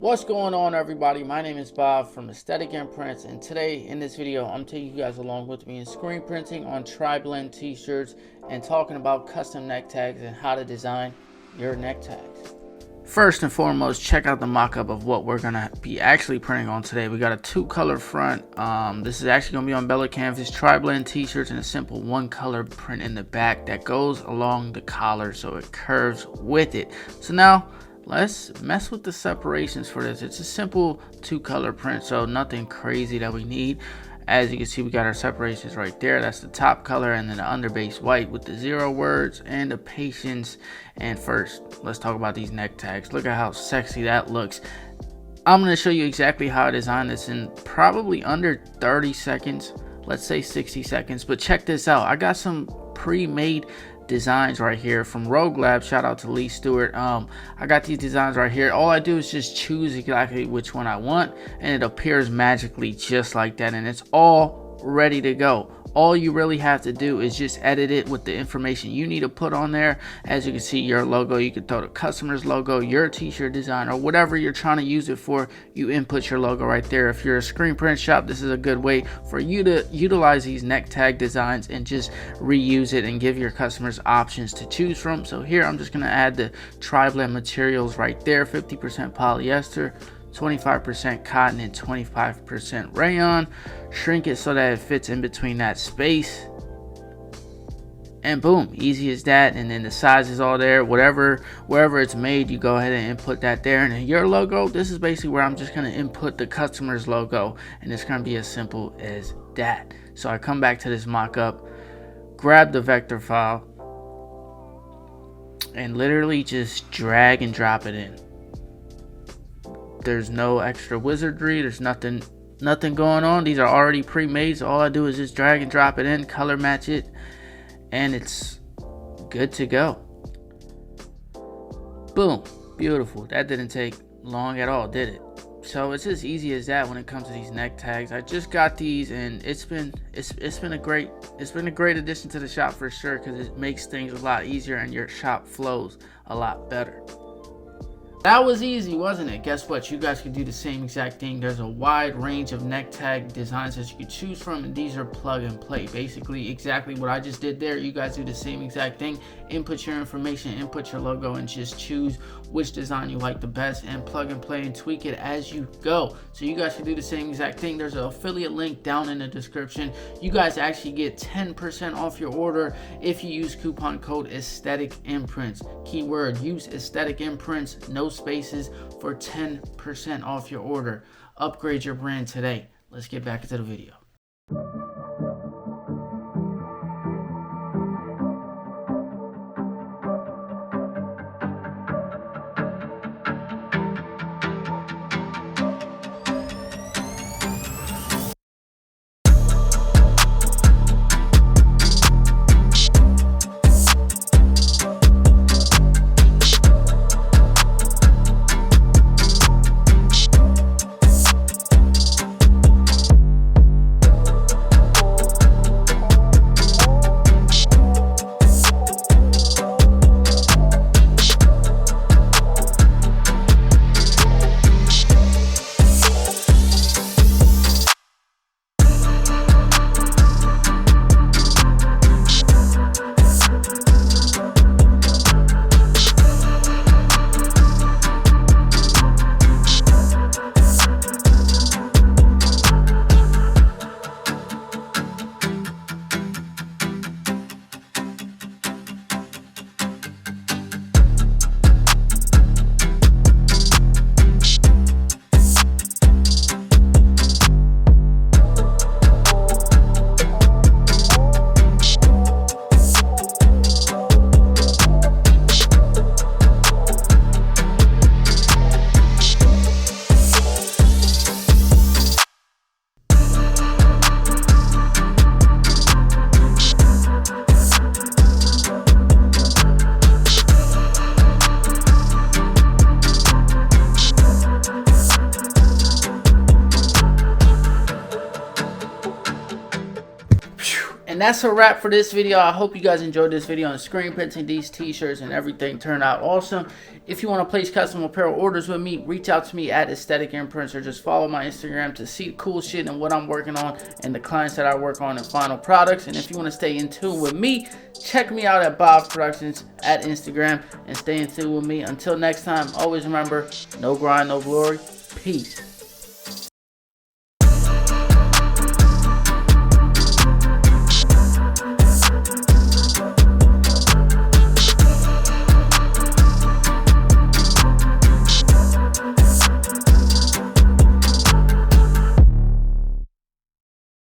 What's going on, everybody? My name is Bob from Aesthetic Imprints, and today in this video I'm taking you guys along with me in screen printing on tri-blend t-shirts and talking about custom neck tags and how to design your neck tags. First and foremost, check out the mock-up of what we're gonna be actually printing on today. We got a two-color front. This is actually gonna be on Bella Canvas tri-blend t-shirts and a simple one-color print in the back that goes along the collar so it curves with it. So now let's mess with the separations for this. It's a simple two-color print, so nothing crazy that we need. As you can see, we got our separations right there. That's the top color, and then the underbase white with the 0 words and the patience. And first, let's talk about these neck tags. Look at how sexy that looks. I'm going to show you exactly how I designed this in probably under 30 seconds. Let's say 60 seconds. But check this out. I got some pre-made designs right here from Rogue Lab. Shout out to Lee Stewart. I got these designs right here. All I do is just choose exactly which one I want, and it appears magically just like that, and it's all ready to go. All you really have to do is just edit it with the information you need to put on there. As you can see, your logo, you can throw the customer's logo, your t-shirt design, or whatever you're trying to use it for. You input your logo right there. If you're a screen print shop, this is a good way for you to utilize these neck tag designs and just reuse it and give your customers options to choose from. So here I'm just going to add the tri-blend materials right there. 50% polyester, 25% cotton, and 25% rayon. Shrink it so that it fits in between that space, and boom, easy as that. And then the size is all there. Wherever it's made, you go ahead and input that there. And then your logo, this is basically where I'm just going to input the customer's logo, and it's going to be as simple as that. So I come back to this mock-up, grab the vector file, and literally just drag and drop it in. There's no extra wizardry. There's nothing going on. These are already pre-made, so all I do is just drag and drop it in, color match it, and it's good to go. Boom, beautiful. That didn't take long at all, did it? So it's as easy as that when it comes to these neck tags. I just got these, and it's been a great addition to the shop for sure, because it makes things a lot easier and your shop flows a lot better. That was easy, wasn't it? Guess what? You guys can do the same exact thing. There's a wide range of neck tag designs that you can choose from, and these are plug and play. Basically, exactly what I just did there. You guys do the same exact thing. Input your information, input your logo, and just choose which design you like the best, and plug and play and tweak it as you go. So you guys can do the same exact thing. There's an affiliate link down in the description. You guys actually get 10% off your order if you use coupon code Aesthetic Imprints. Keyword, use Aesthetic Imprints, no spaces, for 10% off your order. Upgrade your brand today. Let's get back into the video. And that's a wrap for this video. I hope you guys enjoyed this video on screen printing these t-shirts and everything turned out awesome. If you want to place custom apparel orders with me, reach out to me at Aesthetic Imprints, or just follow my Instagram to see cool shit and what I'm working on and the clients that I work on and final products. And if you want to stay in tune with me, check me out at Bob Productions at Instagram and stay in tune with me. Until next time, always remember, no grind, no glory. Peace.